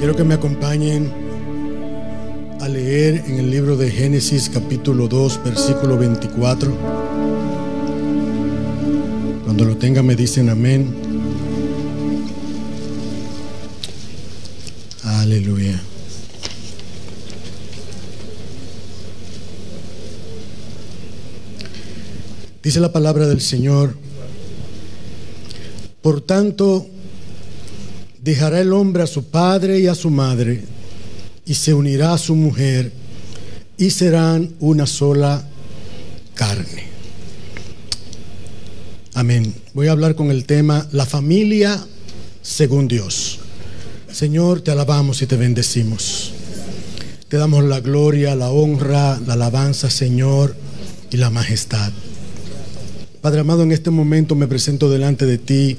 Quiero que me acompañen a leer en el libro de Génesis capítulo 2 versículo 24. Cuando lo tengan me dicen amén. Aleluya. Dice la palabra del Señor: por tanto, dejará el hombre a su padre y a su madre, y se unirá a su mujer, y serán una sola carne. Amén. Voy a hablar con el tema la familia según Dios. Señor, te alabamos y te bendecimos. Te damos la gloria, la honra, la alabanza, Señor, y la majestad. Padre amado, en este momento me presento delante de ti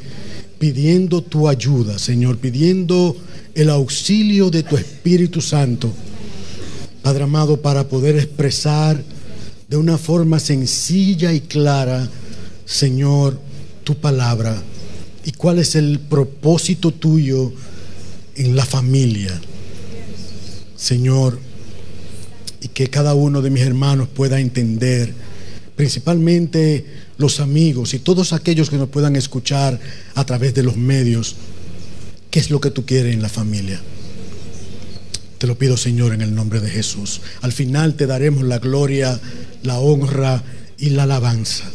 pidiendo tu ayuda, Señor, pidiendo el auxilio de tu Espíritu Santo, Padre amado, para poder expresar de una forma sencilla y clara, Señor, tu palabra y cuál es el propósito tuyo en la familia, Señor, y que cada uno de mis hermanos pueda entender, principalmente los amigos y todos aquellos que nos puedan escuchar a través de los medios, qué es lo que tú quieres en la familia. Te lo pido, Señor, en el nombre de Jesús. Al final te daremos la gloria, la honra y la alabanza,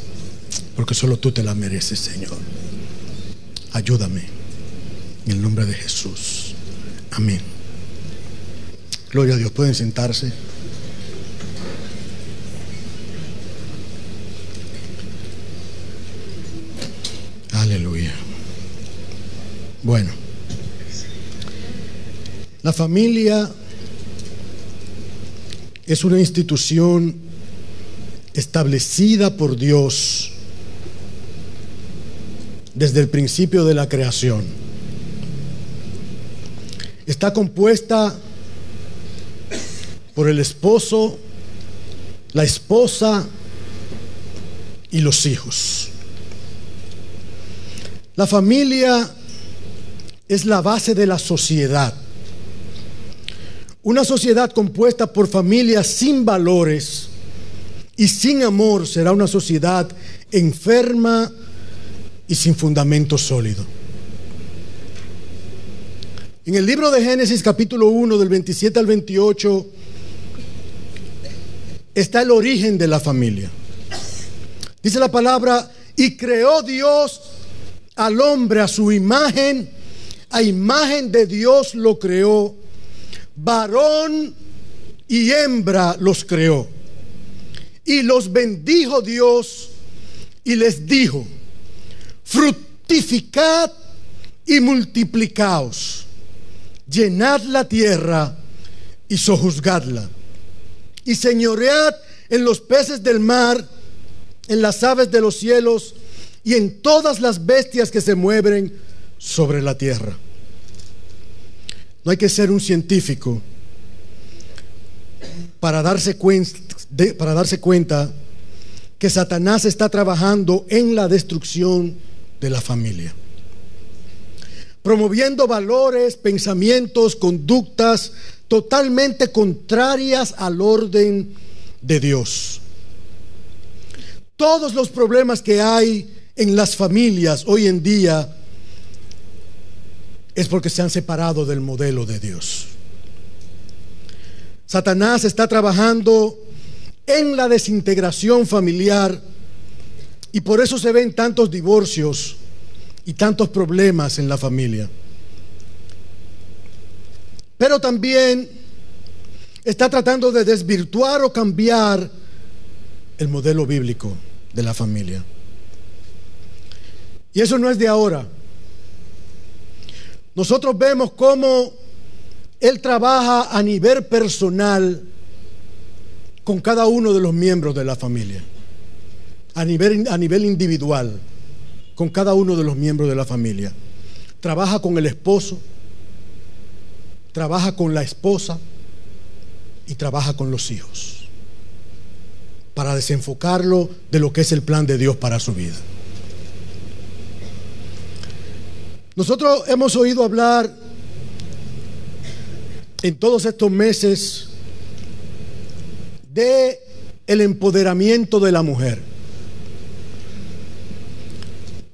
porque solo tú te la mereces, Señor. Ayúdame en el nombre de Jesús. Amén. Gloria a Dios. Pueden sentarse. Aleluya. Bueno, la familia es una institución establecida por Dios desde el principio de la creación. Está compuesta por el esposo, la esposa y los hijos. La familia es la base de la sociedad. Una sociedad compuesta por familias sin valores y sin amor será una sociedad enferma y sin fundamento sólido. En el libro de Génesis capítulo 1 del 27 al 28 está el origen de la familia. Dice la palabra: y creó Dios al hombre a su imagen, a imagen de Dios lo creó, varón y hembra los creó. Y los bendijo Dios y les dijo: fructificad y multiplicaos, llenad la tierra y sojuzgadla, y señoread en los peces del mar, en las aves de los cielos y en todas las bestias que se mueven sobre la tierra. No hay que ser un científico para darse cuenta que Satanás está trabajando en la destrucción de la familia, promoviendo valores, pensamientos, conductas totalmente contrarias al orden de Dios. Todos los problemas que hay en las familias hoy en día es porque se han separado del modelo de Dios. Satanás está trabajando en la desintegración familiar y por eso se ven tantos divorcios y tantos problemas en la familia. Pero también está tratando de desvirtuar o cambiar el modelo bíblico de la familia. Y eso no es de ahora. Nosotros vemos cómo Él trabaja a nivel personal con cada uno de los miembros de la familia, a nivel individual, con cada uno de los miembros de la familia. Trabaja con el esposo, trabaja con la esposa y trabaja con los hijos para desenfocarlo de lo que es el plan de Dios para su vida. Nosotros hemos oído hablar en todos estos meses de el empoderamiento de la mujer.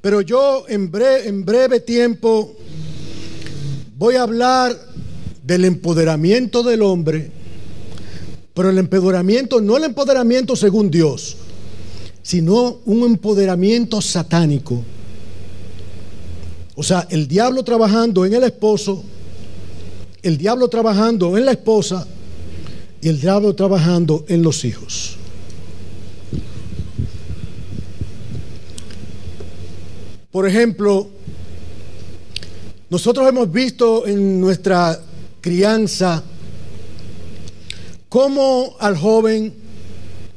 Pero yo en breve tiempo voy a hablar del empoderamiento del hombre, pero el empoderamiento, no el empoderamiento según Dios, sino un empoderamiento satánico. O sea, el diablo trabajando en el esposo, el diablo trabajando en la esposa y el diablo trabajando en los hijos. Por ejemplo, nosotros hemos visto en nuestra crianza cómo al joven,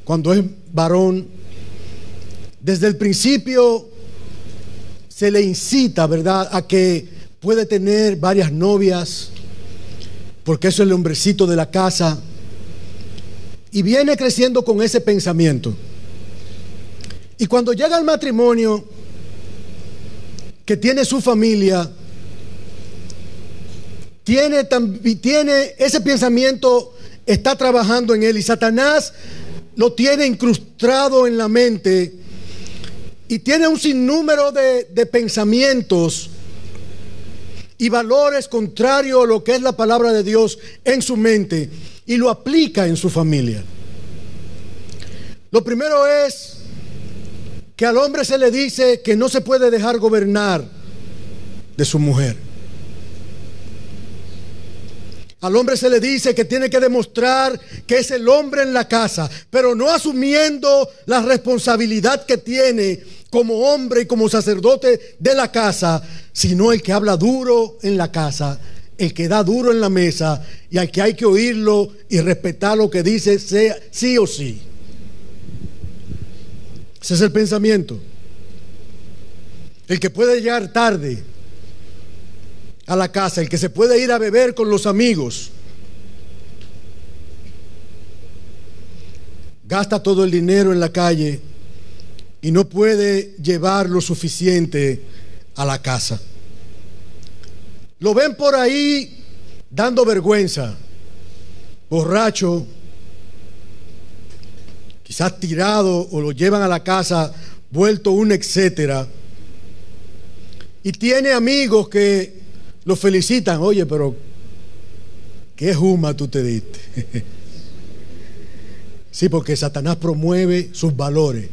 cuando es varón, desde el principio se le incita, ¿verdad?, a que puede tener varias novias, porque eso es el hombrecito de la casa, y viene creciendo con ese pensamiento. Y cuando llega al matrimonio, que tiene su familia, tiene ese pensamiento, está trabajando en él, y Satanás lo tiene incrustado en la mente, y tiene un sinnúmero de pensamientos y valores contrarios a lo que es la palabra de Dios en su mente, y lo aplica en su familia. Lo primero es que al hombre se le dice que no se puede dejar gobernar de su mujer. Al hombre se le dice que tiene que demostrar que es el hombre en la casa, pero no asumiendo la responsabilidad que tiene como hombre y como sacerdote de la casa, sino el que habla duro en la casa, el que da duro en la mesa, y al que hay que oírlo y respetar lo que dice, sea sí o sí. Ese es el pensamiento. El que puede llegar tarde a la casa, el que se puede ir a beber con los amigos, gasta todo el dinero en la calle y no puede llevar lo suficiente a la casa. Lo ven por ahí dando vergüenza, borracho, quizás tirado, o lo llevan a la casa vuelto un etcétera, y tiene amigos que lo felicitan. Oye, pero qué juma tú te diste. Sí, porque Satanás promueve sus valores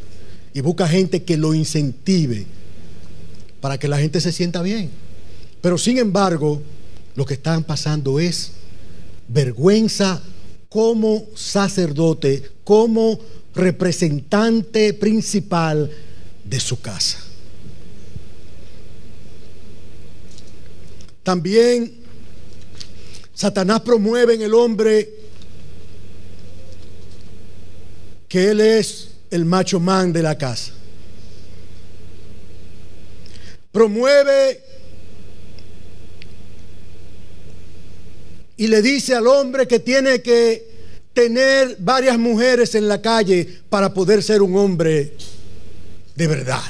y busca gente que lo incentive para que la gente se sienta bien. Pero sin embargo, lo que están pasando es vergüenza como sacerdote, como representante principal de su casa. También Satanás promueve en el hombre que él es el macho man de la casa. Promueve y le dice al hombre que tiene que tener varias mujeres en la calle para poder ser un hombre de verdad.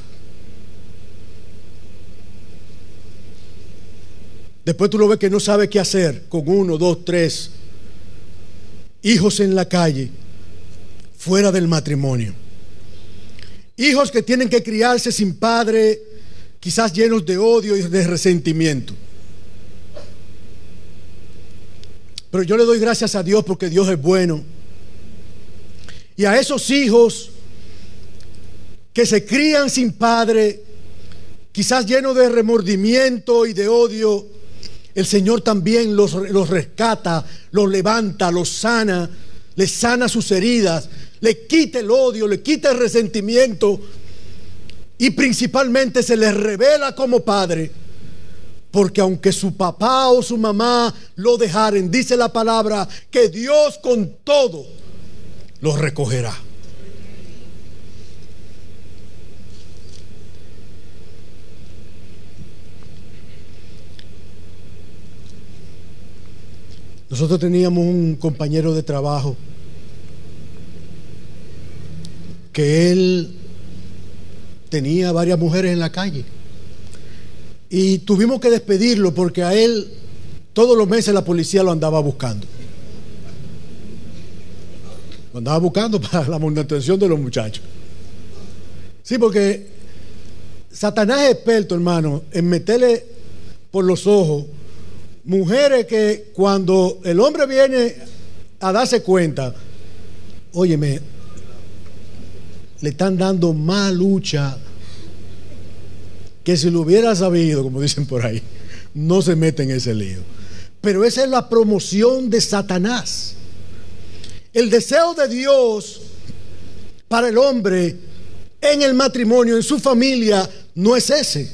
Después tú lo ves que no sabe qué hacer con 1, 2, 3 hijos en la calle, fuera del matrimonio. Hijos que tienen que criarse sin padre, quizás llenos de odio y de resentimiento. Pero yo le doy gracias a Dios porque Dios es bueno. Y a esos hijos que se crían sin padre, quizás llenos de remordimiento y de odio, el Señor también los rescata, los levanta, los sana, les sana sus heridas, le quita el odio, le quita el resentimiento, y principalmente se les revela como padre. Porque aunque su papá o su mamá lo dejaren, dice la palabra que Dios con todo los recogerá. Nosotros teníamos un compañero de trabajo que él tenía varias mujeres en la calle. Y tuvimos que despedirlo porque a él Todos los meses la policía lo andaba buscando. Lo andaba buscando para la manutención de los muchachos. Sí, porque Satanás es experto, hermano, en meterle por los ojos mujeres que cuando el hombre viene a darse cuenta, óyeme, le están dando más lucha que si lo hubiera sabido, como dicen por ahí, no se mete en ese lío. Pero esa es la promoción de Satanás. El deseo de Dios para el hombre en el matrimonio, en su familia, no es ese.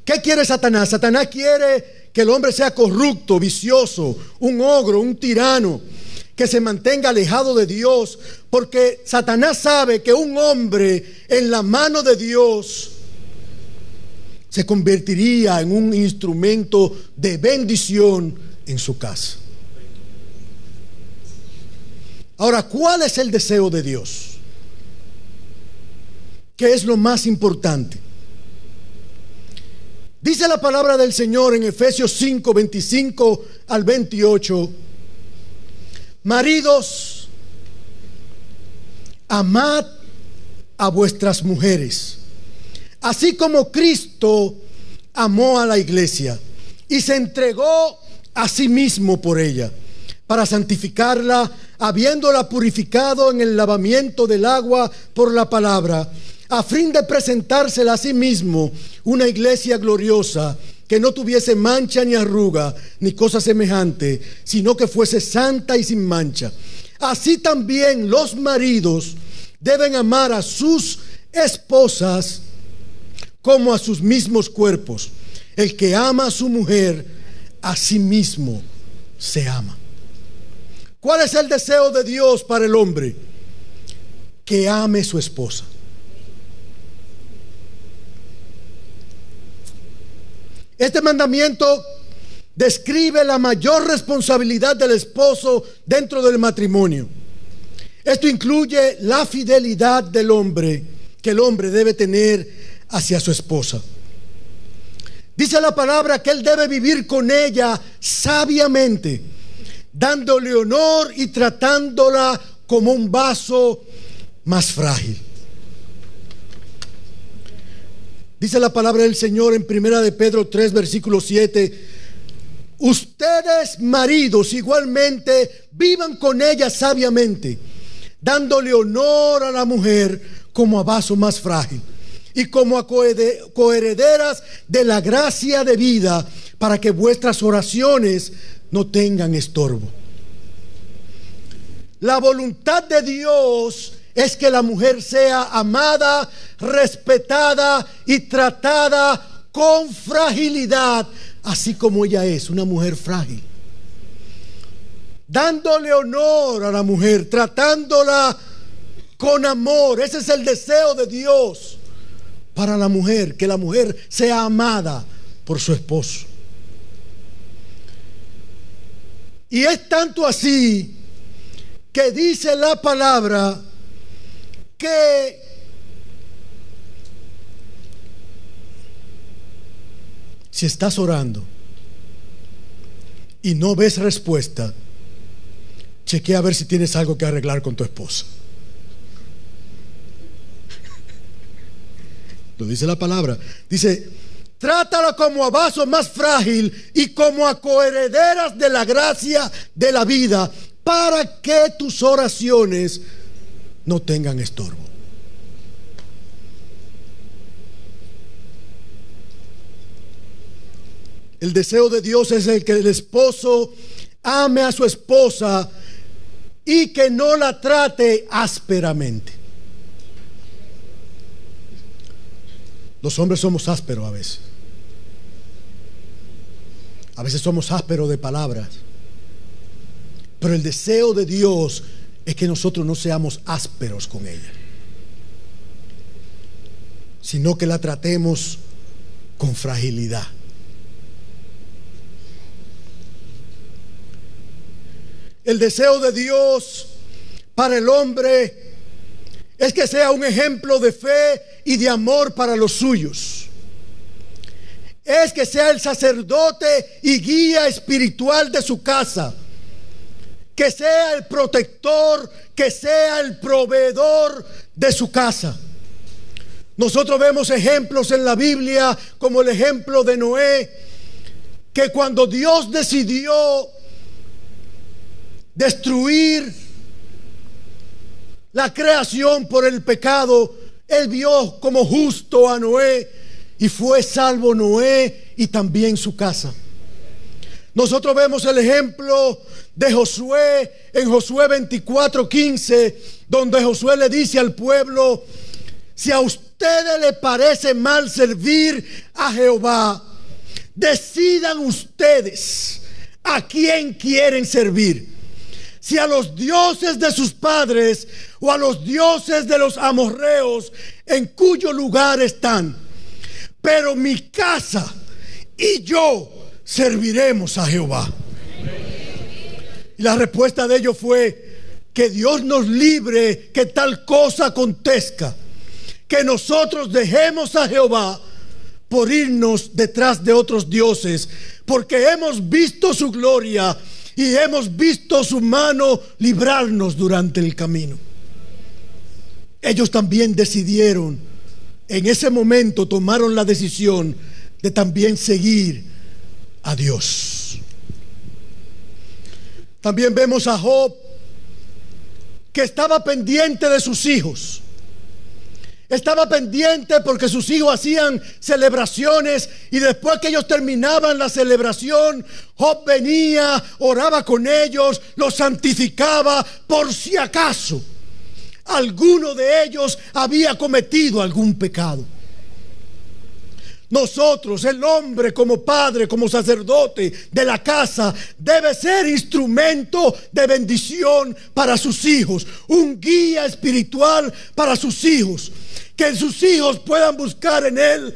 ¿Qué quiere Satanás? Satanás quiere que el hombre sea corrupto, vicioso, un ogro, un tirano, que se mantenga alejado de Dios, porque Satanás sabe que un hombre en la mano de Dios se convertiría en un instrumento de bendición en su casa. Ahora, ¿cuál es el deseo de Dios? ¿Qué es lo más importante? Dice la palabra del Señor en Efesios 5, 25 al 28. Maridos, amad a vuestras mujeres, así como Cristo amó a la iglesia y se entregó a sí mismo por ella, para santificarla, habiéndola purificado en el lavamiento del agua por la palabra, a fin de presentársela a sí mismo una iglesia gloriosa, que no tuviese mancha ni arruga ni cosa semejante, sino que fuese santa y sin mancha. Así también los maridos deben amar a sus esposas como a sus mismos cuerpos. El que ama a su mujer, a sí mismo se ama. ¿Cuál es el deseo de Dios para el hombre? Que ame a su esposa. Este mandamiento describe la mayor responsabilidad del esposo dentro del matrimonio. Esto incluye la fidelidad del hombre que el hombre debe tener hacia su esposa. Dice la palabra que él debe vivir con ella sabiamente, dándole honor y tratándola como un vaso más frágil. Dice la palabra del Señor en 1 de Pedro 3, versículo 7. Ustedes, maridos, igualmente vivan con ella sabiamente, dándole honor a la mujer como a vaso más frágil y como a coherederas de la gracia de vida, para que vuestras oraciones no tengan estorbo. La voluntad de Dios es que la mujer sea amada, respetada y tratada con fragilidad, así como ella es, una mujer frágil. Dándole honor a la mujer, tratándola con amor. Ese es el deseo de Dios para la mujer, que la mujer sea amada por su esposo. Y es tanto así que dice la palabra que si estás orando y no ves respuesta, chequea a ver si tienes algo que arreglar con tu esposa. Lo dice la palabra. Dice: trátala como a vaso más frágil y como a coherederas de la gracia de la vida, para que tus oraciones no tengan estorbo. El deseo de Dios es el que el esposo ame a su esposa y que no la trate ásperamente. Los hombres somos ásperos a veces. A veces somos ásperos de palabras. Pero el deseo de Dios es que nosotros no seamos ásperos con ella, sino que la tratemos con fragilidad. El deseo de Dios para el hombre es que sea un ejemplo de fe y de amor para los suyos. es que sea el sacerdote y guía espiritual de su casa, que sea el protector, que sea el proveedor de su casa. Nosotros vemos ejemplos en la Biblia, como el ejemplo de Noé, que cuando Dios decidió destruir la creación por el pecado, Él vio como justo a Noé y fue salvo Noé y también su casa. Nosotros vemos el ejemplo de Josué en Josué 24:15, donde Josué le dice al pueblo: si a ustedes les parece mal servir a Jehová, decidan ustedes a quién quieren servir. Si a los dioses de sus padres o a los dioses de los amorreos en cuyo lugar están. Pero mi casa y yo serviremos a Jehová. Y la respuesta de ellos fue: que Dios nos libre que tal cosa acontezca, que nosotros dejemos a Jehová por irnos detrás de otros dioses, porque hemos visto su gloria y hemos visto su mano librarnos durante el camino. Ellos también decidieron, en ese momento tomaron la decisión de también seguir a Dios. También vemos a Job, que estaba pendiente de sus hijos. Estaba pendiente porque sus hijos hacían celebraciones y después que ellos terminaban la celebración, Job venía, oraba con ellos, los santificaba por si acaso alguno de ellos había cometido algún pecado. Nosotros, el hombre como padre, como sacerdote de la casa, debe ser instrumento de bendición para sus hijos, un guía espiritual para sus hijos, que sus hijos puedan buscar en él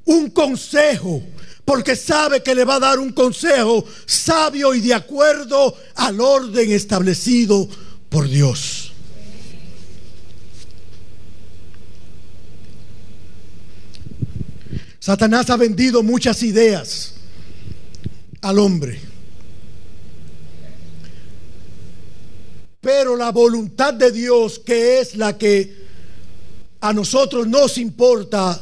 un consejo, porque sabe que le va a dar un consejo sabio y de acuerdo al orden establecido por Dios. Satanás ha vendido muchas ideas al hombre, pero la voluntad de Dios, que es la que a nosotros nos importa,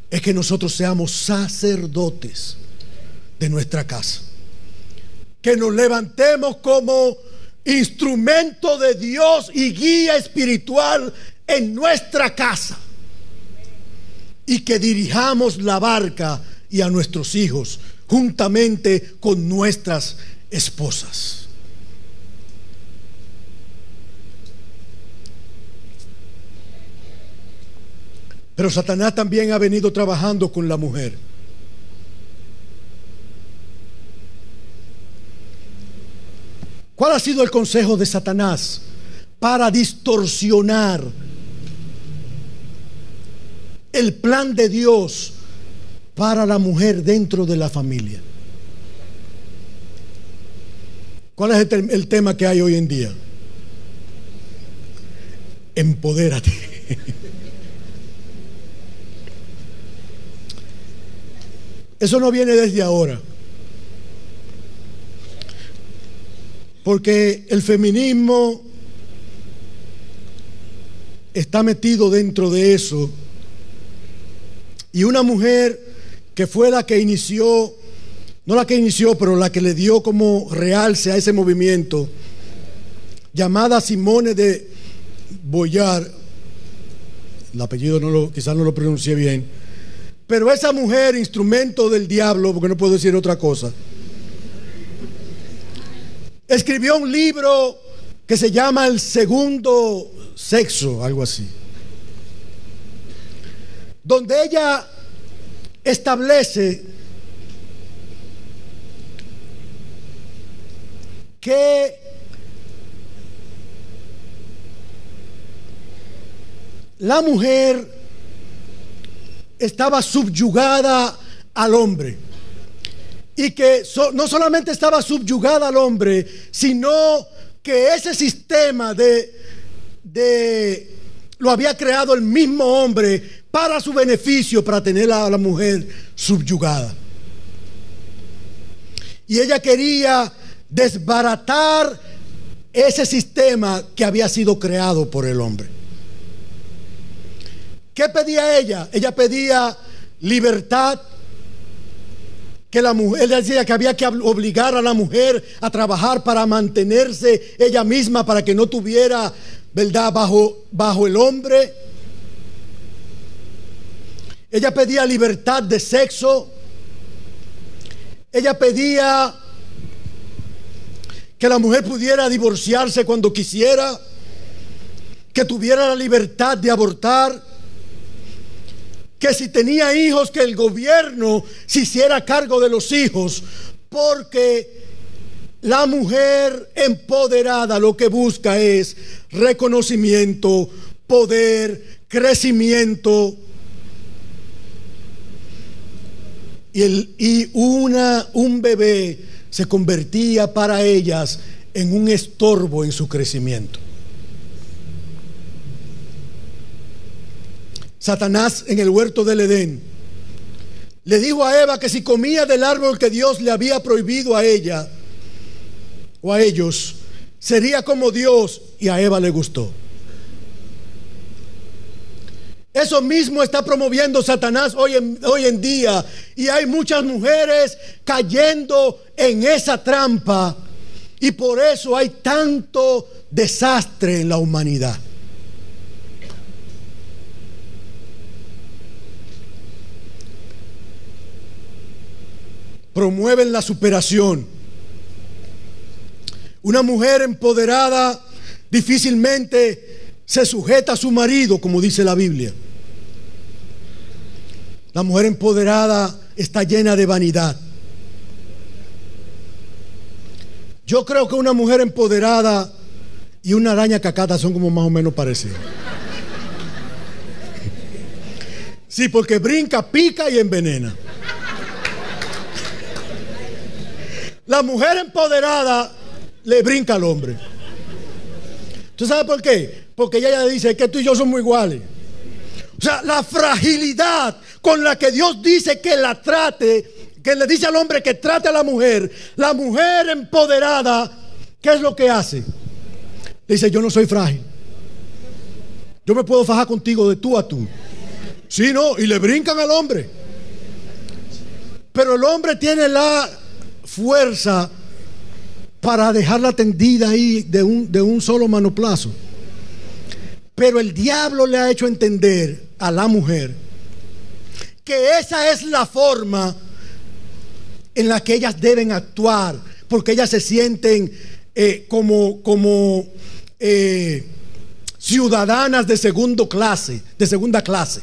es que nosotros seamos sacerdotes de nuestra casa, que nos levantemos como instrumento de Dios y guía espiritual en nuestra casa, y que dirijamos la barca y a nuestros hijos juntamente con nuestras esposas. Pero Satanás también ha venido trabajando con la mujer. ¿Cuál ha sido el consejo de Satanás para distorsionar el plan de Dios para la mujer dentro de la familia? ¿Cuál es el tema que hay hoy en día? Empodérate. Eso no viene desde ahora, porque el feminismo está metido dentro de eso. Y una mujer que fue la que inició, no la que inició, pero la que le dio como realce a ese movimiento, llamada Simone de Beauvoir, el apellido quizás no lo pronuncié bien, pero esa mujer, instrumento del diablo, porque no puedo decir otra cosa, escribió un libro que se llama El Segundo Sexo, algo así, donde ella establece que la mujer estaba subyugada al hombre, y que no solamente estaba subyugada al hombre, sino que ese sistema lo había creado el mismo hombre para su beneficio, para tener a la mujer subyugada. Y ella quería desbaratar ese sistema que había sido creado por el hombre. ¿Qué pedía ella? Ella pedía libertad, que la mujer, ella decía que había que obligar a la mujer a trabajar para mantenerse ella misma, para que no tuviera, ¿verdad?, bajo el hombre. Ella pedía libertad de sexo. Ella pedía que la mujer pudiera divorciarse cuando quisiera, que tuviera la libertad de abortar, que si tenía hijos, que el gobierno se hiciera cargo de los hijos, porque la mujer empoderada lo que busca es reconocimiento, poder, crecimiento. Y un bebé se convertía para ellas en un estorbo en su crecimiento. Satanás, en el huerto del Edén, le dijo a Eva que si comía del árbol que Dios le había prohibido a ella o a ellos, sería como Dios, y a Eva le gustó. Eso mismo está promoviendo Satanás hoy en día, y hay muchas mujeres cayendo en esa trampa, y por eso hay tanto desastre en la humanidad. Promueven la superación. Una mujer empoderada difícilmente se sujeta a su marido, como dice la Biblia. La mujer empoderada está llena de vanidad. Yo creo que una mujer empoderada y una araña cacata son como más o menos parecidas. Sí, porque brinca, pica y envenena. La mujer empoderada le brinca al hombre. ¿Tú sabes por qué? Porque ella dice que tú y yo somos iguales. O sea, la fragilidad con la que Dios dice que la trate, que le dice al hombre que trate a la mujer empoderada, ¿qué es lo que hace? Le dice: yo no soy frágil, yo me puedo fajar contigo de tú a tú. Sí, no, y le brincan al hombre. Pero el hombre tiene la fuerza para dejarla tendida ahí de un solo manoplazo. Pero el diablo le ha hecho entender a la mujer que esa es la forma en la que ellas deben actuar, porque ellas se sienten como ciudadanas de segunda clase.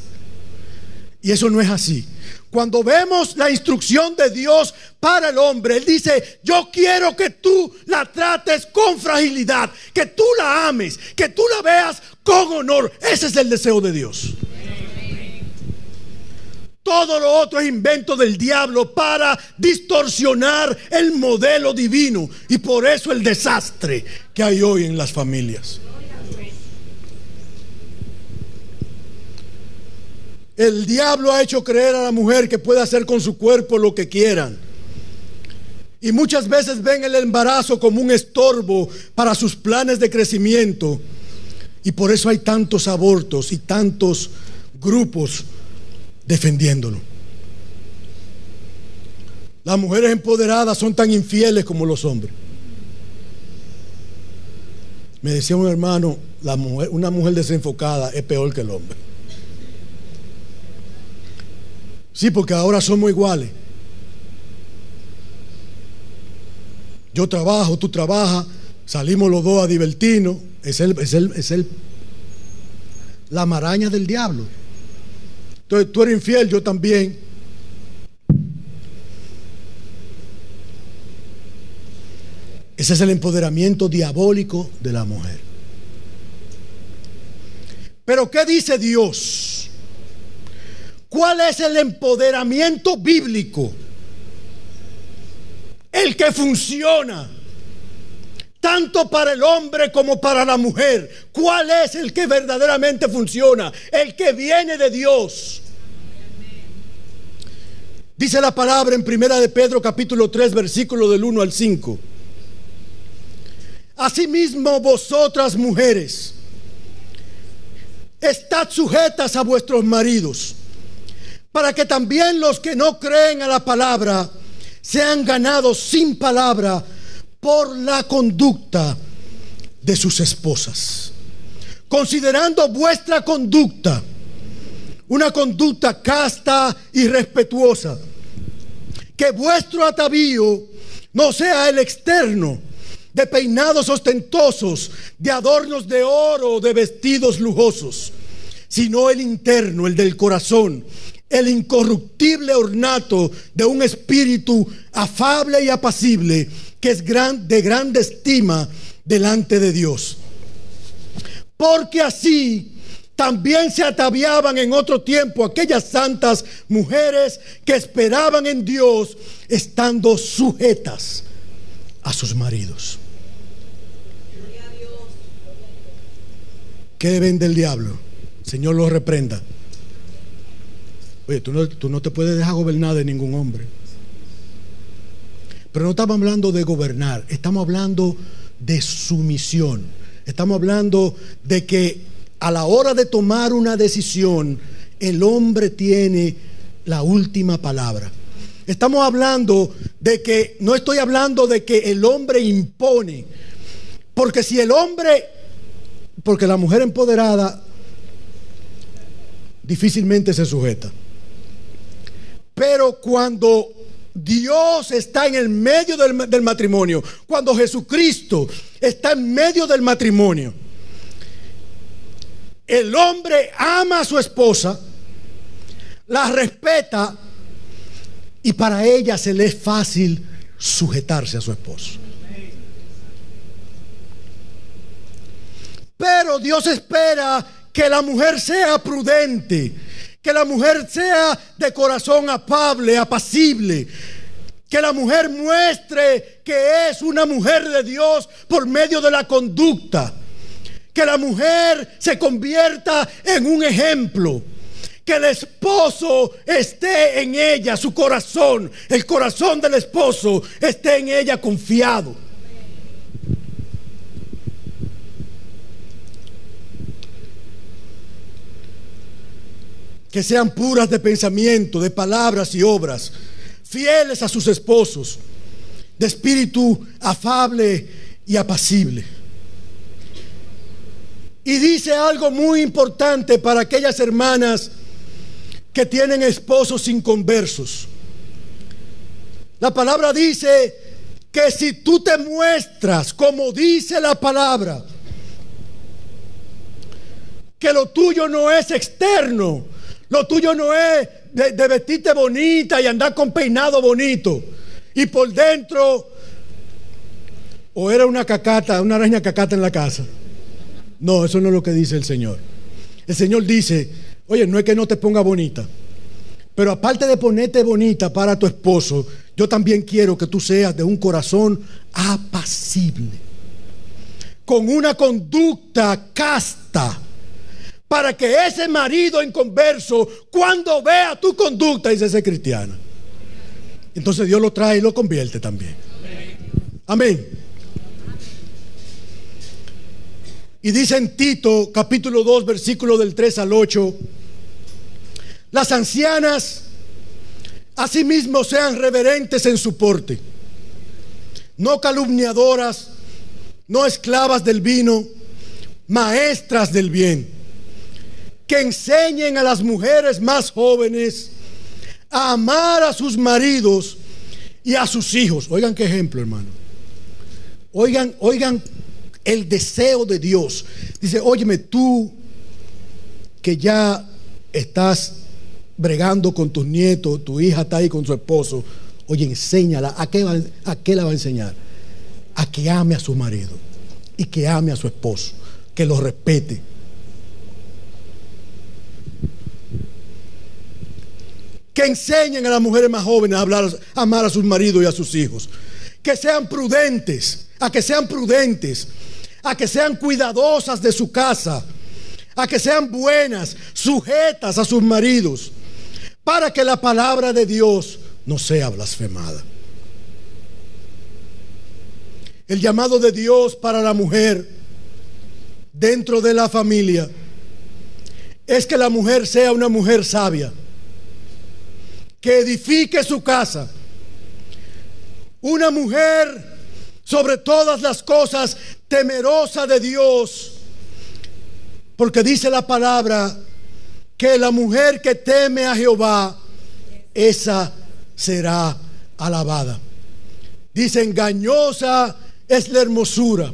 Y eso no es así. Cuando vemos la instrucción de Dios para el hombre, Él dice: yo quiero que tú la trates con fragilidad, que tú la ames, que tú la veas con honor. Ese es el deseo de Dios. Todo lo otro es invento del diablo para distorsionar el modelo divino. Y por eso el desastre que hay hoy en las familias. El diablo ha hecho creer a la mujer que puede hacer con su cuerpo lo que quieran. Y muchas veces ven el embarazo como un estorbo para sus planes de crecimiento. Y por eso hay tantos abortos y tantos grupos defendiéndolo. Las mujeres empoderadas son tan infieles como los hombres. Me decía un hermano: una mujer desenfocada es peor que el hombre. Sí, porque ahora somos iguales. Yo trabajo, tú trabajas, salimos los dos a divertirnos. Es la maraña del diablo. Entonces tú eres infiel, yo también. Ese es el empoderamiento diabólico de la mujer. Pero ¿qué dice Dios? ¿Cuál es el empoderamiento bíblico? El que funciona. tanto para el hombre como para la mujer. ¿Cuál es el que verdaderamente funciona? El que viene de Dios. Dice la palabra en 1 de Pedro capítulo 3 versículo del 1 al 5. Asimismo vosotras mujeres, estad sujetas a vuestros maridos, para que también los que no creen a la palabra sean ganados sin palabra por la conducta de sus esposas, considerando vuestra conducta una conducta casta y respetuosa, que vuestro atavío no sea el externo, de peinados ostentosos, de adornos de oro, de vestidos lujosos, sino el interno, el del corazón, el incorruptible ornato de un espíritu afable y apacible, que es de grande estima delante de Dios. Porque así también se ataviaban en otro tiempo aquellas santas mujeres que esperaban en Dios, estando sujetas a sus maridos. ¿Qué ven del diablo? Señor los reprenda. Oye, tú no te puedes dejar gobernar de ningún hombre. Pero no estamos hablando de gobernar, estamos hablando de sumisión. Estamos hablando de que a la hora de tomar una decisión, el hombre tiene la última palabra. Estamos hablando de que, no estoy hablando de que el hombre impone, porque si el hombre, porque la mujer empoderada difícilmente se sujeta. Pero cuando Dios está en el medio del matrimonio, cuando Jesucristo está en medio del matrimonio, el hombre ama a su esposa, la respeta, y para ella se le es fácil sujetarse a su esposo. Pero Dios espera que la mujer sea prudente, que la mujer sea de corazón afable, apacible, que la mujer muestre que es una mujer de Dios por medio de la conducta, que la mujer se convierta en un ejemplo, que el esposo esté en ella, su corazón, el corazón del esposo esté en ella confiado. Que sean puras de pensamiento, de palabras y obras, fieles a sus esposos, de espíritu afable y apacible. Y dice algo muy importante para aquellas hermanas que tienen esposos inconversos. La palabra dice que si tú te muestras como dice la palabra, que lo tuyo no es externo, lo tuyo no es de vestirte bonita y andar con peinado bonito, y por dentro o era una cacata, una araña cacata en la casa. No, eso no es lo que dice el Señor. El Señor dice: oye, no es que no te ponga bonita, pero aparte de ponerte bonita para tu esposo, yo también quiero que tú seas de un corazón apacible, con una conducta casta, para que ese marido inconverso, cuando vea tu conducta, dice: esa es cristiana. Entonces Dios lo trae y lo convierte también. Amén. Y dice en Tito capítulo 2 versículo del 3 al 8: las ancianas asimismo sean reverentes en su porte, no calumniadoras, no esclavas del vino, maestras del bien, que enseñen a las mujeres más jóvenes a amar a sus maridos y a sus hijos. Oigan qué ejemplo, hermano. Oigan el deseo de Dios. Dice: óyeme, tú que ya estás bregando con tus nietos, tu hija está ahí con su esposo, oye, enséñala. ¿A qué la va a enseñar? A que ame a su marido y que ame a su esposo, que lo respete. Que enseñen a las mujeres más jóvenes a amar a sus maridos y a sus hijos. que sean prudentes, a que sean prudentes, a que sean cuidadosas de su casa, a que sean buenas, sujetas a sus maridos, para que la palabra de Dios no sea blasfemada. El llamado de Dios para la mujer dentro de la familia es que la mujer sea una mujer sabia, que edifique su casa, una mujer sobre todas las cosas temerosa de Dios, porque dice la palabra que la mujer que teme a Jehová, esa será alabada. Dice: engañosa es la hermosura,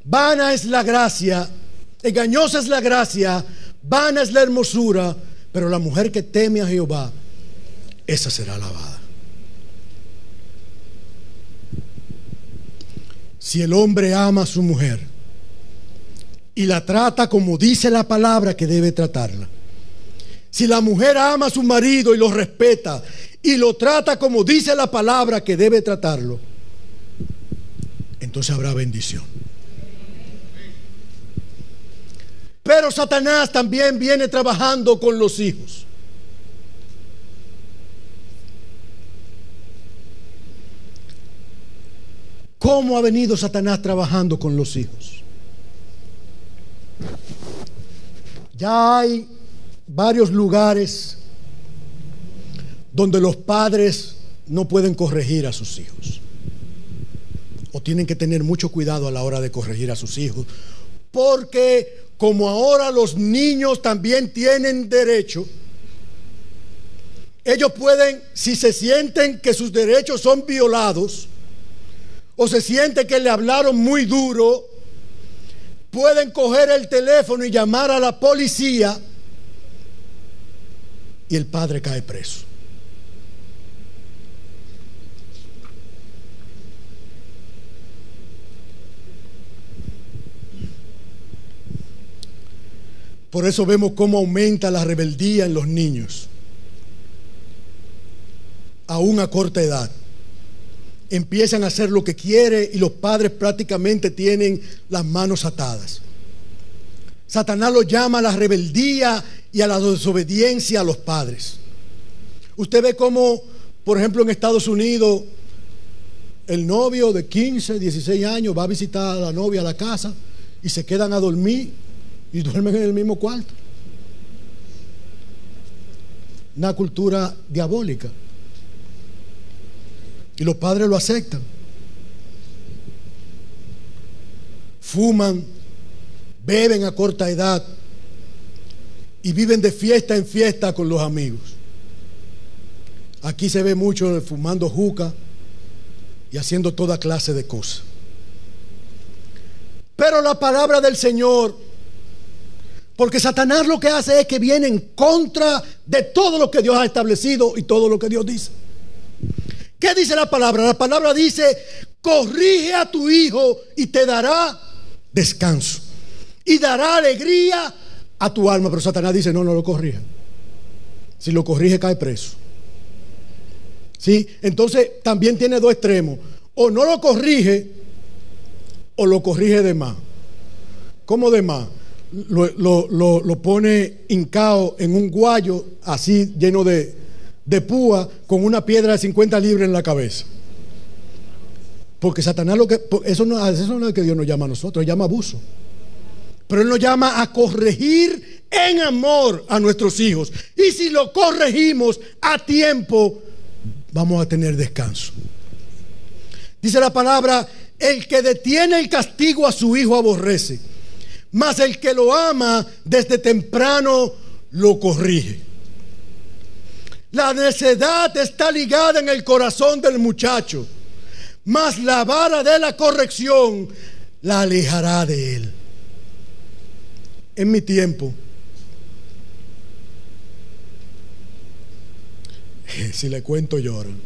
vana es la gracia, engañosa es la gracia, vana es la hermosura, pero la mujer que teme a Jehová, esa será alabada. Si el hombre ama a su mujer y la trata como dice la palabra que debe tratarla, si la mujer ama a su marido y lo respeta y lo trata como dice la palabra que debe tratarlo, entonces habrá bendición. Pero Satanás también viene trabajando con los hijos. ¿Cómo ha venido Satanás trabajando con los hijos? Ya hay varios lugares donde los padres no pueden corregir a sus hijos, o tienen que tener mucho cuidado a la hora de corregir a sus hijos, porque como ahora los niños también tienen derecho, ellos pueden, si se sienten que sus derechos son violados o se sienten que le hablaron muy duro, pueden coger el teléfono y llamar a la policía y el padre cae preso. Por eso vemos cómo aumenta la rebeldía en los niños, aún a corta edad. Empiezan a hacer lo que quieren y los padres prácticamente tienen las manos atadas. Satanás lo llama a la rebeldía y a la desobediencia a los padres. Usted ve cómo, por ejemplo, en Estados Unidos, el novio de 15, 16 años va a visitar a la novia a la casa y se quedan a dormir y duermen en el mismo cuarto. Una cultura diabólica. Y los padres lo aceptan. Fuman, beben a corta edad y viven de fiesta en fiesta con los amigos. Aquí se ve mucho fumando juca y haciendo toda clase de cosas. Pero la palabra del Señor, porque Satanás lo que hace es que viene en contra de todo lo que Dios ha establecido y todo lo que Dios dice. ¿Qué dice la palabra? La palabra dice: corrige a tu hijo y te dará descanso y dará alegría a tu alma. Pero Satanás dice: no, no lo corrija. Si lo corrige cae preso. ¿Sí? Entonces también tiene dos extremos: o no lo corrige o lo corrige de más. ¿Cómo de más? Lo pone hincado en un guayo así lleno de púa, con una piedra de 50 libras en la cabeza. Porque Satanás eso no es lo que Dios nos llama a nosotros, llama abuso. Pero Él nos llama a corregir en amor a nuestros hijos. Y si lo corregimos a tiempo, vamos a tener descanso. Dice la palabra: el que detiene el castigo a su hijo aborrece, mas el que lo ama desde temprano lo corrige. La necedad está ligada en el corazón del muchacho, mas la vara de la corrección la alejará de él. En mi tiempo, si le cuento lloran.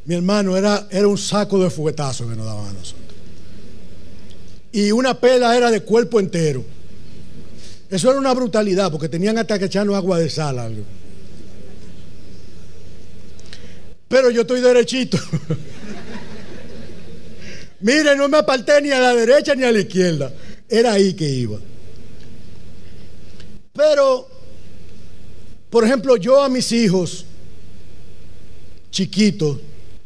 Mi hermano, era un saco de fuetazos que nos daban a nosotros. Y una pela era de cuerpo entero. Eso era una brutalidad, porque tenían hasta que echarnos agua de sal. Algo. pero yo estoy derechito. Mire, no me aparté ni a la derecha ni a la izquierda. Era ahí que iba. Pero, por ejemplo, yo a mis hijos chiquitos,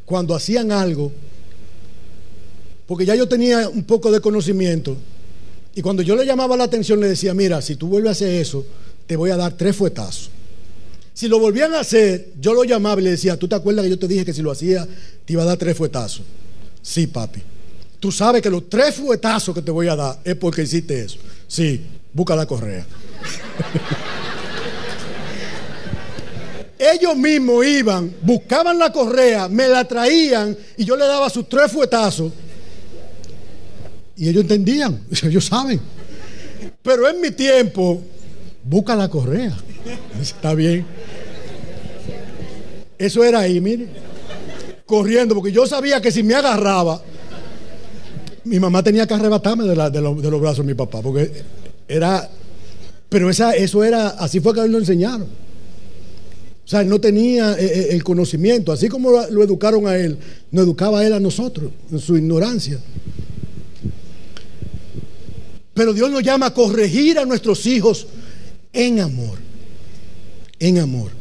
cuando hacían algo, porque ya yo tenía un poco de conocimiento, y cuando yo le llamaba la atención, le decía: mira, si tú vuelves a hacer eso, te voy a dar 3 fuetazos. Si lo volvían a hacer, yo lo llamaba y le decía: ¿tú te acuerdas que yo te dije que si lo hacía te iba a dar 3 fuetazos? Sí, papi. Tú sabes que los 3 fuetazos que te voy a dar es porque hiciste eso. Sí, busca la correa. Ellos mismos iban, buscaban la correa, me la traían y yo le daba sus 3 fuetazos. Y ellos entendían, ellos saben. Pero en mi tiempo, busca la correa. Está bien. Eso era ahí, mire, corriendo, porque yo sabía que si me agarraba, mi mamá tenía que arrebatarme de los brazos de mi papá, porque era, pero eso era, así fue que a él lo enseñaron. O sea, él no tenía el conocimiento, así como lo educaron a él, nos educaba a él a nosotros, en su ignorancia. Pero Dios nos llama a corregir a nuestros hijos en amor. En amor.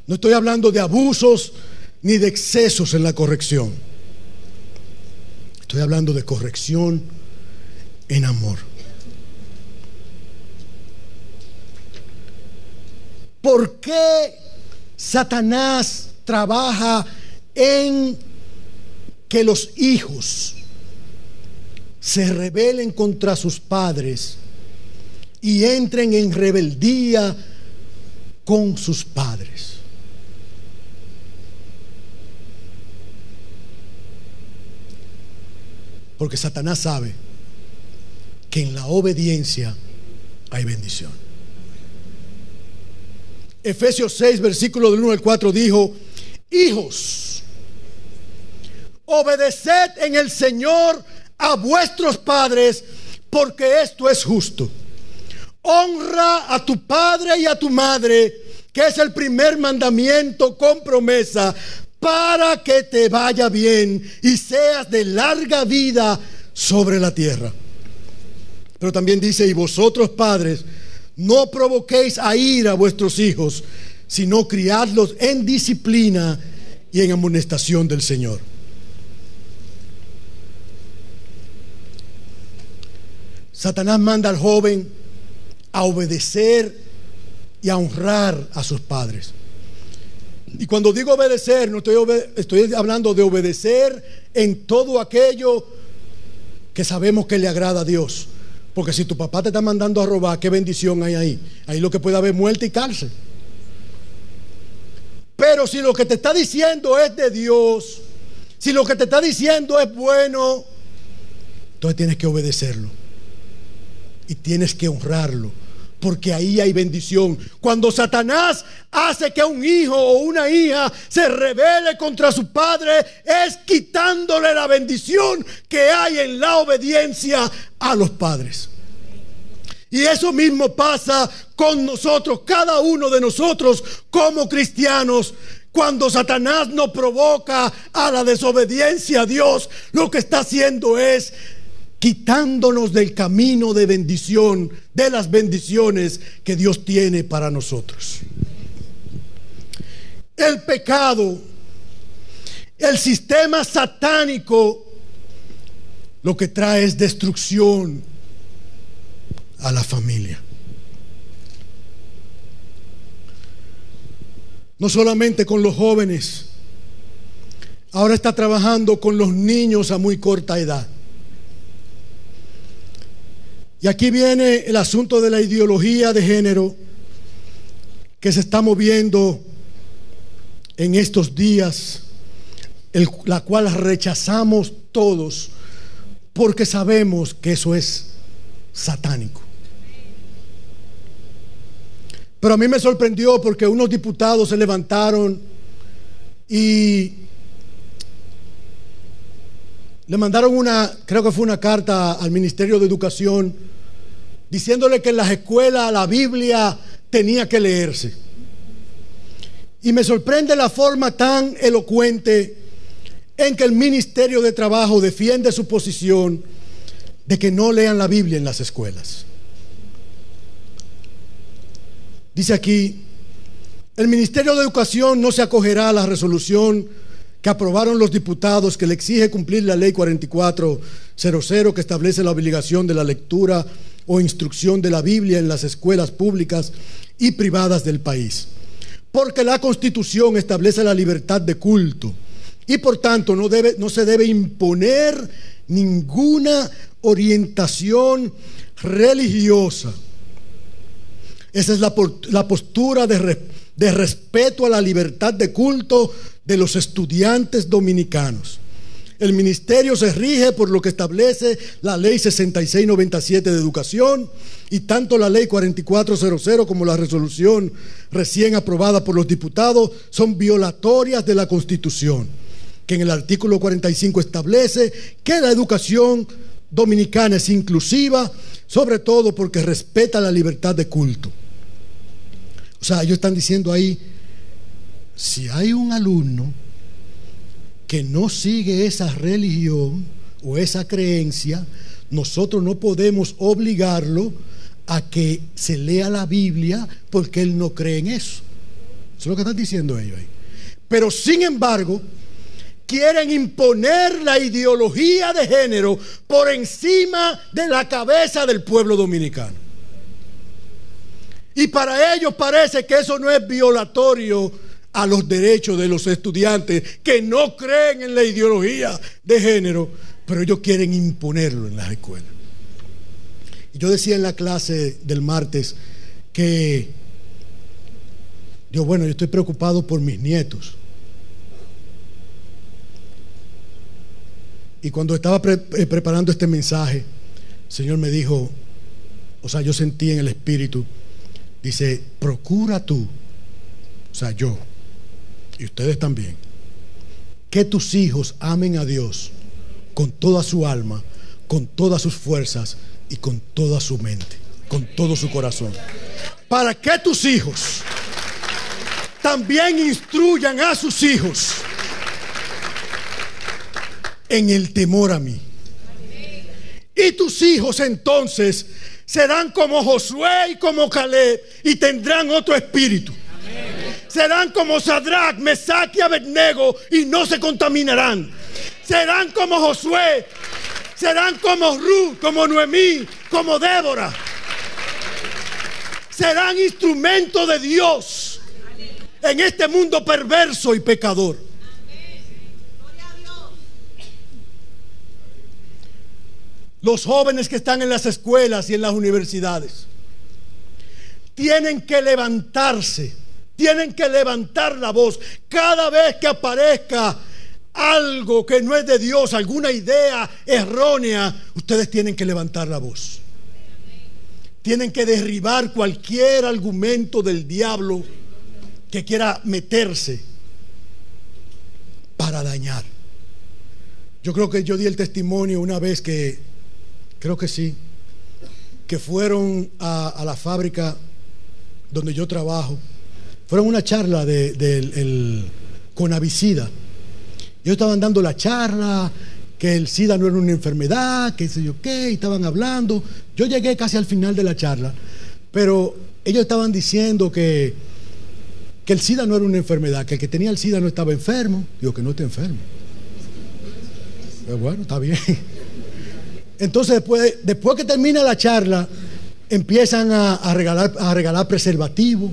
No estoy hablando de abusos ni de excesos en la corrección. Estoy hablando de corrección en amor. ¿Por qué Satanás trabaja en que los hijos se rebelen contra sus padres y entren en rebeldía con sus padres? Porque Satanás sabe que en la obediencia hay bendición. Efesios 6, versículo del 1 al 4 dijo: hijos, obedeced en el Señor a vuestros padres, porque esto es justo. Honra a tu padre y a tu madre, que es el primer mandamiento con promesa, para que te vaya bien y seas de larga vida sobre la tierra. Pero también dice: y vosotros, padres, no provoquéis a ira a vuestros hijos, sino criadlos en disciplina y en amonestación del Señor. Satanás manda al joven a obedecer y a honrar a sus padres. Y cuando digo obedecer, no estoy hablando de obedecer en todo aquello que sabemos que le agrada a Dios. Porque si tu papá te está mandando a robar, ¿qué bendición hay ahí? Ahí lo que puede haber muerte y cárcel. Pero si lo que te está diciendo es de Dios, si lo que te está diciendo es bueno, entonces tienes que obedecerlo. Y tienes que honrarlo, porque ahí hay bendición. Cuando Satanás hace que un hijo o una hija se rebele contra su padre, es quitándole la bendición que hay en la obediencia a los padres. Y eso mismo pasa con nosotros, cada uno de nosotros como cristianos. Cuando Satanás nos provoca a la desobediencia a Dios, lo que está haciendo es quitándonos del camino de bendición, de las bendiciones que Dios tiene para nosotros. El pecado, el sistema satánico, lo que trae es destrucción a la familia. No solamente con los jóvenes, ahora está trabajando con los niños a muy corta edad. Y aquí viene el asunto de la ideología de género que se está moviendo en estos días, la cual rechazamos todos porque sabemos que eso es satánico. Pero a mí me sorprendió porque unos diputados se levantaron y le mandaron creo que fue una carta al Ministerio de Educación diciéndole que en las escuelas la Biblia tenía que leerse. Y me sorprende la forma tan elocuente en que el Ministerio de Trabajo defiende su posición de que no lean la Biblia en las escuelas. Dice aquí: el Ministerio de Educación no se acogerá a la resolución que aprobaron los diputados que le exige cumplir la ley 4400, que establece la obligación de la lectura o instrucción de la Biblia en las escuelas públicas y privadas del país, porque la Constitución establece la libertad de culto y por tanto no se debe imponer ninguna orientación religiosa. Esa es la postura de respeto a la libertad de culto de los estudiantes dominicanos. El ministerio se rige por lo que establece la ley 6697 de educación, y tanto la ley 4400 como la resolución recién aprobada por los diputados son violatorias de la Constitución, que en el artículo 45 establece que la educación dominicana es inclusiva, sobre todo porque respeta la libertad de culto. O sea, ellos están diciendo ahí: si hay un alumno que no sigue esa religión o esa creencia, nosotros no podemos obligarlo a que se lea la Biblia porque él no cree en eso. Eso es lo que están diciendo ellos ahí. Pero sin embargo, quieren imponer la ideología de género por encima de la cabeza del pueblo dominicano. Y para ellos parece que eso no es violatorio a los derechos de los estudiantes que no creen en la ideología de género, pero ellos quieren imponerlo en las escuelas. Y yo decía en la clase del martes que yo estoy preocupado por mis nietos. Y cuando estaba preparando este mensaje, el Señor me dijo, yo sentí en el espíritu, dice: procura tú, yo y ustedes también, que tus hijos amen a Dios con toda su alma, con todas sus fuerzas y con toda su mente, con todo su corazón, para que tus hijos también instruyan a sus hijos en el temor a mí. Y tus hijos entonces serán como Josué y como Caleb, y tendrán otro espíritu. Serán como Sadrach, Mesach y Abednego, y no se contaminarán. Serán como Josué, serán como Ruth, como Noemí, como Débora. Serán instrumentos de Dios en este mundo perverso y pecador. Los jóvenes que están en las escuelas y en las universidades tienen que levantarse, tienen que levantar la voz cada vez que aparezca algo que no es de Dios, alguna idea errónea. Ustedes tienen que levantar la voz, tienen que derribar cualquier argumento del diablo que quiera meterse para dañar. Yo creo que yo di el testimonio una vez que fueron a la fábrica donde yo trabajo. Fueron a una charla del Conavicida. Ellos estaban dando la charla, que el SIDA no era una enfermedad, que sé yo qué, y estaban hablando. Yo llegué casi al final de la charla, pero ellos estaban diciendo que el SIDA no era una enfermedad, que el que tenía el SIDA no estaba enfermo. Digo, que no está enfermo. Pero bueno, está bien. Entonces después que termina la charla, empiezan a regalar preservativos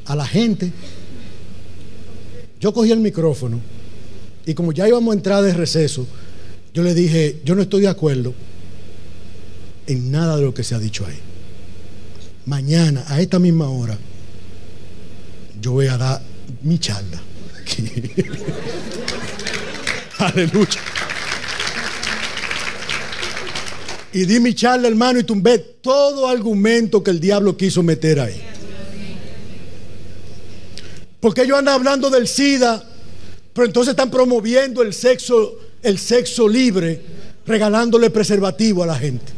a la gente. Yo cogí el micrófono y como ya íbamos a entrar de receso, yo le dije: yo no estoy de acuerdo en nada de lo que se ha dicho ahí. Mañana a esta misma hora yo voy a dar mi charla. Aleluya. Y di mi charla, hermano, y tumbé todo argumento que el diablo quiso meter ahí. Porque ellos andan hablando del SIDA, pero entonces están promoviendo el sexo libre, regalándole preservativo a la gente.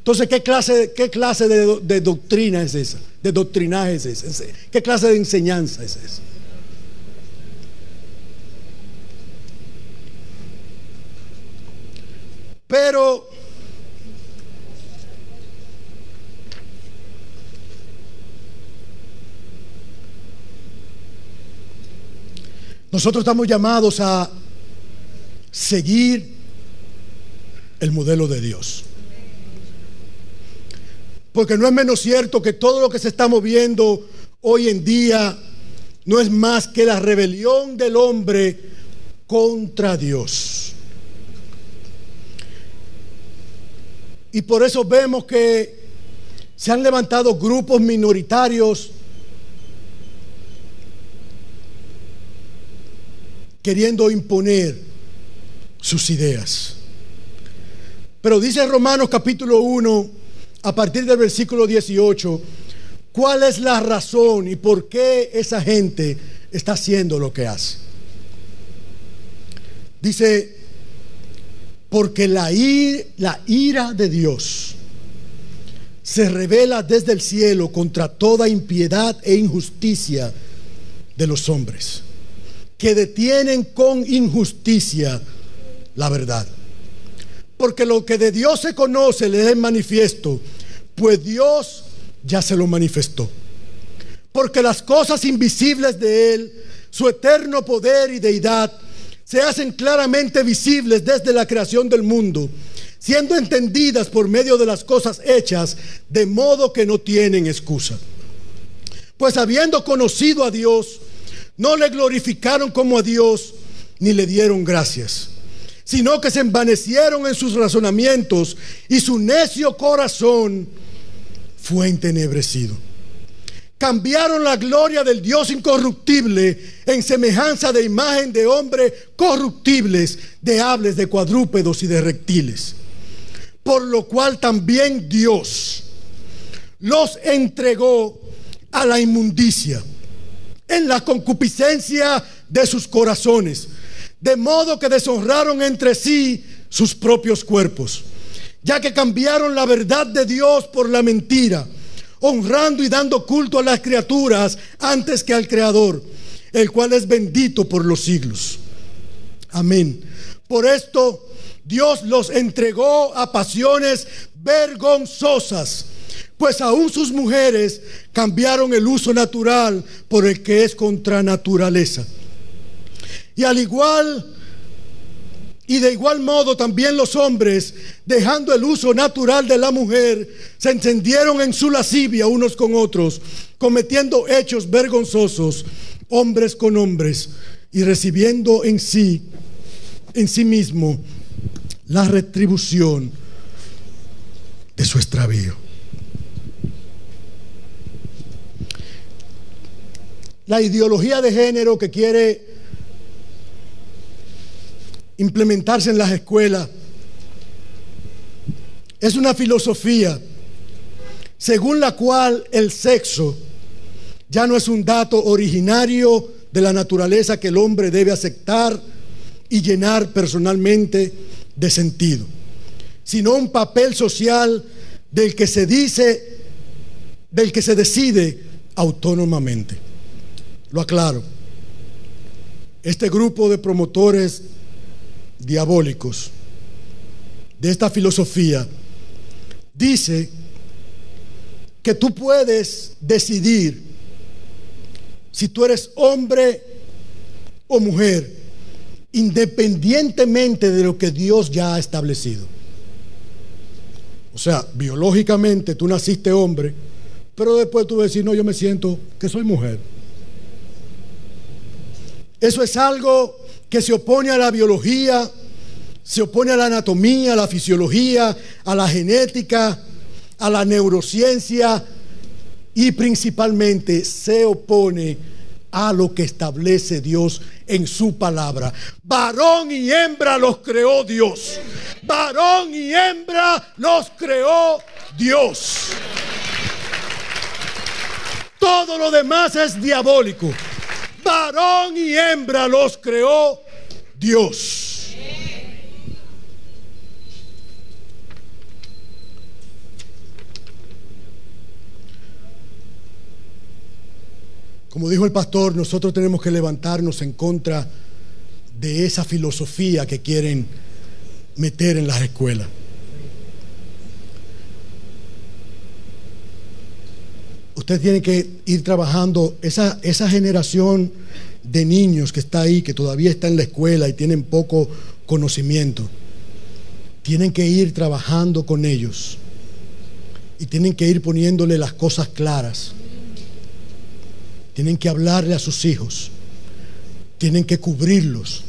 Entonces, ¿qué clase de doctrina es esa? De doctrinaje es ese. ¿Qué clase de enseñanza es esa? Pero nosotros estamos llamados a seguir el modelo de Dios. Porque no es menos cierto que todo lo que se está moviendo hoy en día no es más que la rebelión del hombre contra Dios. Y por eso vemos que se han levantado grupos minoritarios queriendo imponer sus ideas. Pero dice Romanos capítulo 1, a partir del versículo 18, ¿cuál es la razón y por qué esa gente está haciendo lo que hace? Dice, porque la ira de Dios se revela desde el cielo contra toda impiedad e injusticia de los hombres, que detienen con injusticia la verdad. Porque lo que de Dios se conoce le es manifiesto, pues Dios ya se lo manifestó. Porque las cosas invisibles de Él, su eterno poder y deidad, se hacen claramente visibles desde la creación del mundo, siendo entendidas por medio de las cosas hechas, de modo que no tienen excusa. Pues habiendo conocido a Dios, no le glorificaron como a Dios, ni le dieron gracias, sino que se envanecieron en sus razonamientos, y su necio corazón fue entenebrecido. Cambiaron la gloria del Dios incorruptible en semejanza de imagen de hombres corruptibles, de aves, de cuadrúpedos y de reptiles. Por lo cual también Dios los entregó a la inmundicia en la concupiscencia de sus corazones, de modo que deshonraron entre sí sus propios cuerpos, ya que cambiaron la verdad de Dios por la mentira, honrando y dando culto a las criaturas antes que al Creador, el cual es bendito por los siglos. Amén. Por esto Dios los entregó a pasiones vergonzosas, pues aún sus mujeres cambiaron el uso natural por el que es contra naturaleza. Y de igual modo también los hombres, dejando el uso natural de la mujer, se encendieron en su lascivia unos con otros, cometiendo hechos vergonzosos, hombres con hombres, y recibiendo en sí mismo la retribución de su extravío. La ideología de género que quiere implementarse en las escuelas es una filosofía según la cual el sexo ya no es un dato originario de la naturaleza que el hombre debe aceptar y llenar personalmente de sentido, sino un papel social del que se decide autónomamente. Lo aclaro. Este grupo de promotores diabólicos de esta filosofía dice que tú puedes decidir si tú eres hombre o mujer, independientemente de lo que Dios ya ha establecido. O sea, biológicamente tú naciste hombre, pero después tú decís, no, yo me siento que soy mujer. Eso es algo que se opone a la biología, se opone a la anatomía, a la fisiología, a la genética, a la neurociencia, y principalmente se opone a lo que establece Dios en su palabra. Varón y hembra los creó Dios. Varón y hembra los creó Dios. Todo lo demás es diabólico. Varón y hembra los creó Dios. Como dijo el pastor, nosotros tenemos que levantarnos en contra de esa filosofía que quieren meter en las escuelas. Usted tiene que ir trabajando esa generación de niños que está ahí, que todavía está en la escuela y tienen poco conocimiento. Tienen que ir trabajando con ellos y tienen que ir poniéndole las cosas claras. Tienen que hablarle a sus hijos, tienen que cubrirlos,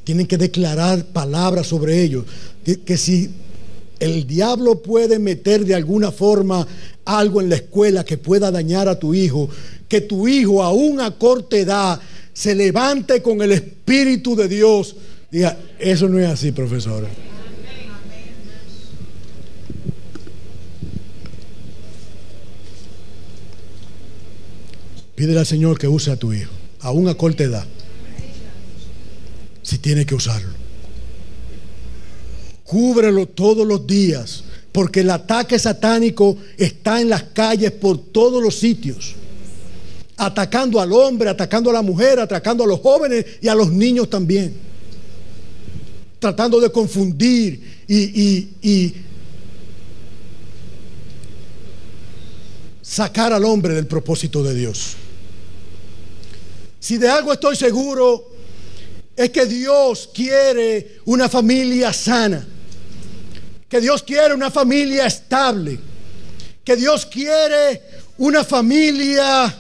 tienen que declarar palabras sobre ellos, que si el diablo puede meter de alguna forma algo en la escuela que pueda dañar a tu hijo, que tu hijo aún a corta edad se levante con el Espíritu de Dios. Diga, eso no es así, profesora. Pídele al Señor que use a tu hijo, aún a corta edad, si tiene que usarlo. Cúbrelo todos los días, porque el ataque satánico está en las calles por todos los sitios, atacando al hombre, atacando a la mujer, atacando a los jóvenes y a los niños también, tratando de confundir y sacar al hombre del propósito de Dios. Si de algo estoy seguro, es que Dios quiere una familia sana, que Dios quiere una familia estable, que Dios quiere una familia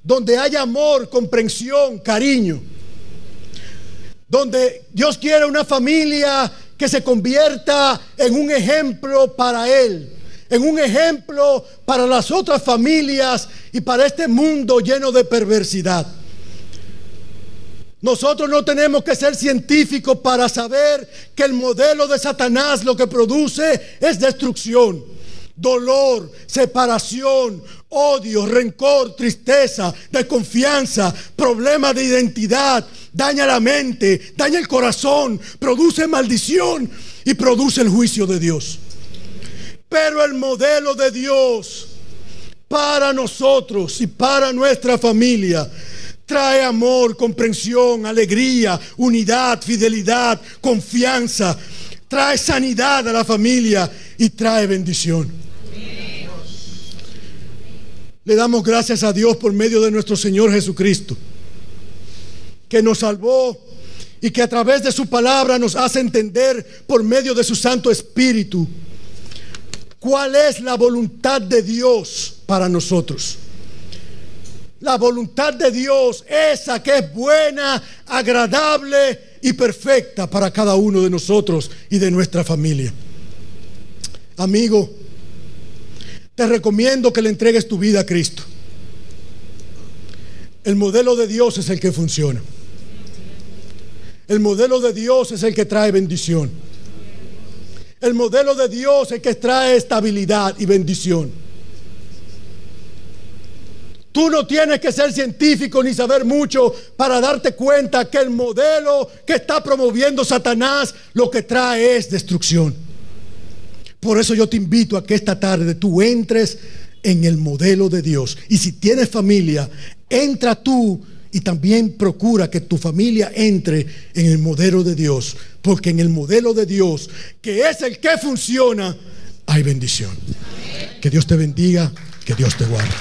donde haya amor, comprensión, cariño, donde Dios quiere una familia que se convierta en un ejemplo para Él, en un ejemplo para las otras familias y para este mundo lleno de perversidad. Nosotros no tenemos que ser científicos para saber que el modelo de Satanás lo que produce es destrucción, dolor, separación, odio, rencor, tristeza, desconfianza, problemas de identidad, daña la mente, daña el corazón, produce maldición y produce el juicio de Dios. Pero el modelo de Dios para nosotros y para nuestra familia trae amor, comprensión, alegría, unidad, fidelidad, confianza, trae sanidad a la familia y trae bendición. Le damos gracias a Dios por medio de nuestro Señor Jesucristo, que nos salvó y que a través de su palabra nos hace entender por medio de su Santo Espíritu cuál es la voluntad de Dios para nosotros. La voluntad de Dios, esa que es buena, agradable y perfecta para cada uno de nosotros y de nuestra familia. Amigo, te recomiendo que le entregues tu vida a Cristo. El modelo de Dios es el que funciona. El modelo de Dios es el que trae bendición. El modelo de Dios es el que trae estabilidad y bendición. Tú no tienes que ser científico ni saber mucho para darte cuenta que el modelo que está promoviendo Satanás lo que trae es destrucción. Por eso yo te invito a que esta tarde tú entres en el modelo de Dios. Y si tienes familia, entra tú y también procura que tu familia entre en el modelo de Dios. Porque en el modelo de Dios, que es el que funciona, hay bendición. Que Dios te bendiga, que Dios te guarde.